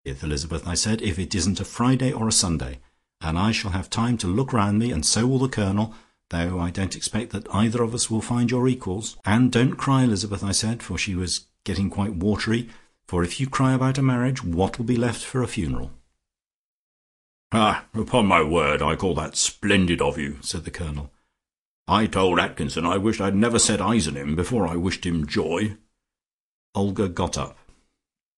Elizabeth," I said, "if it isn't a Friday or a Sunday, and I shall have time to look round me, and so will the Colonel, though I don't expect that either of us will find your equals. And don't cry, Elizabeth," I said, for she was getting quite watery, "for if you cry about a marriage, what will be left for a funeral?" "Ah, upon my word, I call that splendid of you," said the Colonel. "I told Atkinson I wished I'd never set eyes on him before I wished him joy." Olga got up.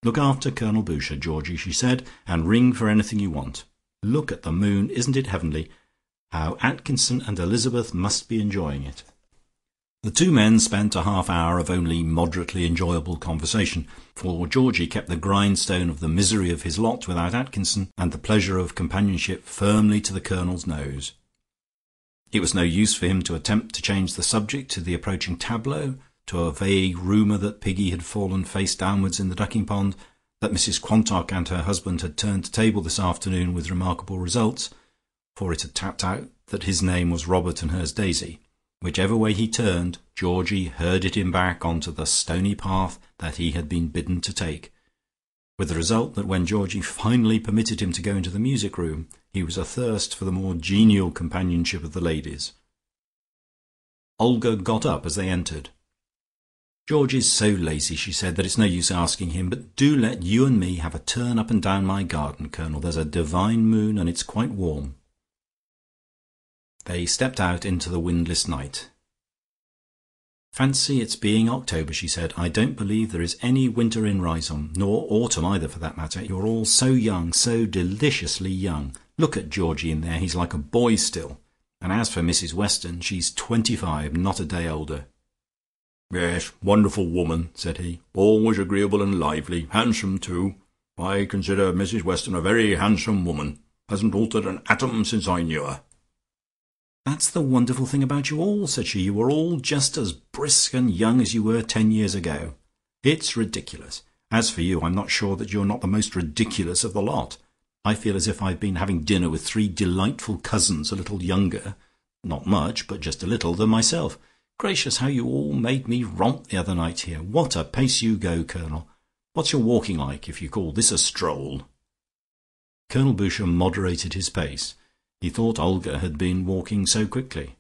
"Look after Colonel Boucher, Georgie," she said, "and ring for anything you want. Look at the moon, isn't it heavenly? How Atkinson and Elizabeth must be enjoying it." The two men spent a half hour of only moderately enjoyable conversation, for Georgie kept the grindstone of the misery of his lot without Atkinson, and the pleasure of companionship firmly to the Colonel's nose. It was no use for him to attempt to change the subject to the approaching tableau, to a vague rumour that Piggy had fallen face downwards in the ducking pond, that Mrs Quantock and her husband had turned table this afternoon with remarkable results, for it had tapped out that his name was Robert and hers Daisy. Whichever way he turned, Georgie herded him back on to the stony path that he had been bidden to take, with the result that when Georgie finally permitted him to go into the music room, he was athirst for the more genial companionship of the ladies. Olga got up as they entered. "George is so lazy," she said, "that it's no use asking him, but do let you and me have a turn up and down my garden, Colonel. There's a divine moon, and it's quite warm." They stepped out into the windless night. "Fancy its being October," she said. "I don't believe there is any winter in Riseholme, nor autumn either for that matter. You're all so young, so deliciously young. Look at Georgie in there, he's like a boy still, and as for Mrs Weston, she's 25, not a day older." "Yes, wonderful woman," said he. "Always agreeable and lively. Handsome too. I consider Mrs Weston a very handsome woman. Hasn't altered an atom since I knew her." "That's the wonderful thing about you all," said she. "You are all just as brisk and young as you were 10 years ago. It's ridiculous. As for you, I'm not sure that you're not the most ridiculous of the lot. I feel as if I'd been having dinner with 3 delightful cousins a little younger, not much, but just a little, than myself. Gracious, how you all made me romp the other night here. What a pace you go, Colonel. What's your walking like, if you call this a stroll?" Colonel Boucher moderated his pace. He thought Olga had been walking so quickly.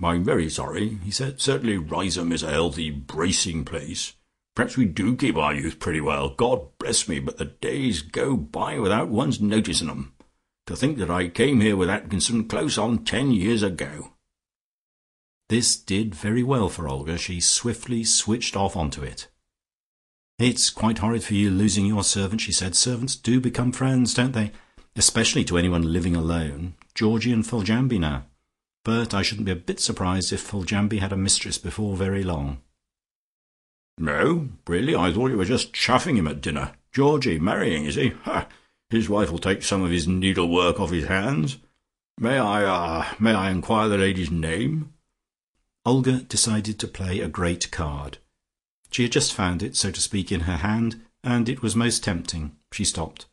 "I'm very sorry," he said. "Certainly Riseholme is a healthy, bracing place. Perhaps we do keep our youth pretty well. God bless me, but the days go by without one's noticing them. To think that I came here with Atkinson close on 10 years ago." This did very well for Olga. She swiftly switched off onto it. "It's quite horrid for you losing your servant," she said. "Servants do become friends, don't they? Especially to anyone living alone. Georgie and Foljambe now. But I shouldn't be a bit surprised if Foljambe had a mistress before very long." "No, really, I thought you were just chaffing him at dinner. Georgie marrying, is he? Ha! His wife will take some of his needlework off his hands. May I inquire the lady's name?" Olga decided to play a great card. She had just found it, so to speak, in her hand, and it was most tempting. She stopped.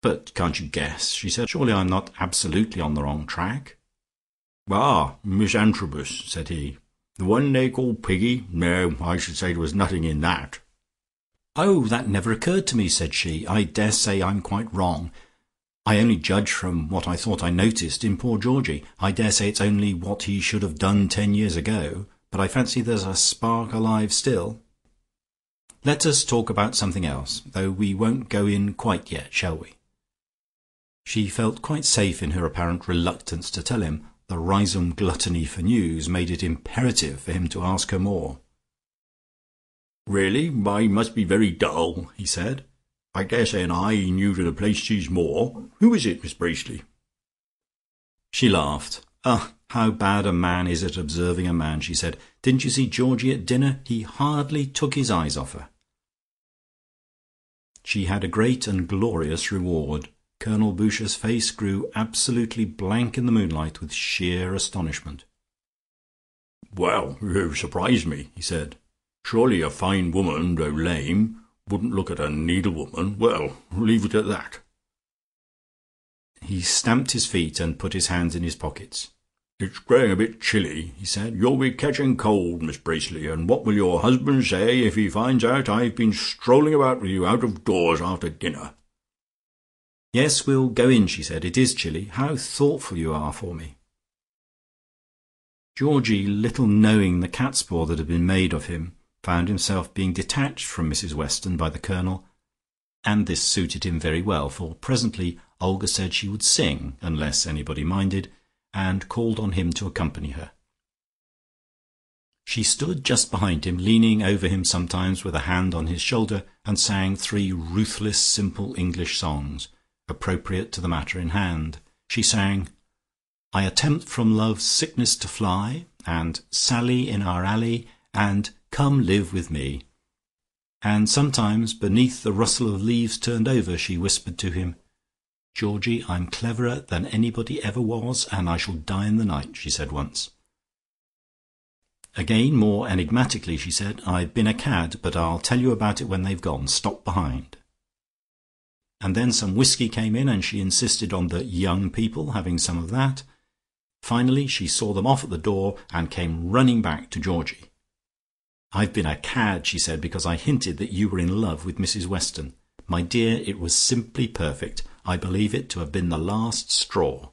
"But can't you guess?" she said. "Surely I'm not absolutely on the wrong track?" "Ah, Miss Antrobus," said he. "The one they call Piggy? No, I should say there was nothing in that." "Oh, that never occurred to me," said she. "I dare say I'm quite wrong. I only judge from what I thought I noticed in poor Georgie. I dare say it's only what he should have done 10 years ago, but I fancy there's a spark alive still. Let us talk about something else, though we won't go in quite yet, shall we?" She felt quite safe in her apparent reluctance to tell him. The Riseholme gluttony for news made it imperative for him to ask her more. "Really, I must be very dull," he said. "I dare say an eye new to the place sees more. Who is it, Miss Bracely?" She laughed. "Ah, how bad a man is at observing a man," she said. "Didn't you see Georgie at dinner? He hardly took his eyes off her." She had a great and glorious reward. Colonel Boucher's face grew absolutely blank in the moonlight with sheer astonishment. "Well, you surprise me," he said. "Surely a fine woman, though lame, wouldn't look at a needlewoman. Well, leave it at that." He stamped his feet and put his hands in his pockets. "It's growing a bit chilly," he said. "You'll be catching cold, Miss Bracely, and what will your husband say if he finds out I've been strolling about with you out of doors after dinner?" "Yes, we'll go in," she said. "It is chilly. How thoughtful you are for me." Georgie, little knowing the catspaw that had been made of him, found himself being detached from Mrs Weston by the Colonel, and this suited him very well, for presently Olga said she would sing, unless anybody minded, and called on him to accompany her. She stood just behind him, leaning over him sometimes with a hand on his shoulder, and sang 3 ruthless simple English songs, appropriate to the matter in hand. She sang "I attempt from love's sickness to fly," and "Sally in our alley," and "Come live with me." And sometimes, beneath the rustle of leaves turned over, she whispered to him, "Georgie, I'm cleverer than anybody ever was, and I shall die in the night," she said once. Again, more enigmatically, she said, "I've been a cad, but I'll tell you about it when they've gone. Stop behind." And then some whisky came in, and she insisted on the young people having some of that. Finally she saw them off at the door, and came running back to Georgie. "I've been a cad," she said, "because I hinted that you were in love with Mrs Weston. My dear, it was simply perfect. I believe it to have been the last straw.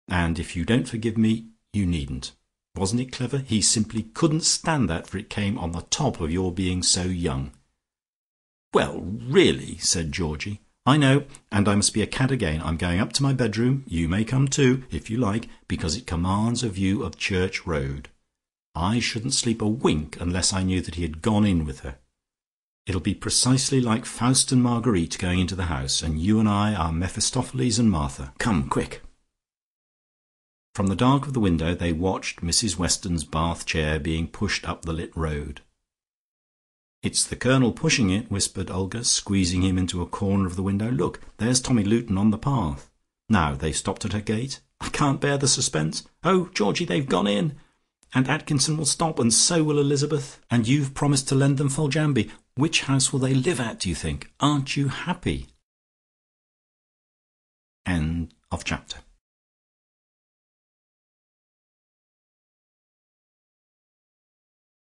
And if you don't forgive me, you needn't. Wasn't it clever? He simply couldn't stand that, for it came on the top of your being so young." "Well, really," said Georgie. "I know, and I must be a cad again. I'm going up to my bedroom. You may come too, if you like, because it commands a view of Church Road. I shouldn't sleep a wink unless I knew that he had gone in with her. It'll be precisely like Faust and Marguerite going into the house, and you and I are Mephistopheles and Martha. Come, quick." From the dark of the window they watched Mrs Weston's bath chair being pushed up the lit road. "It's the Colonel pushing it," whispered Olga, squeezing him into a corner of the window. "Look, there's Tommy Luton on the path. Now they've stopped at her gate. I can't bear the suspense. Oh, Georgie, they've gone in. And Atkinson will stop, and so will Elizabeth. And you've promised to lend them Foljambe. Which house will they live at, do you think? Aren't you happy?" End of chapter.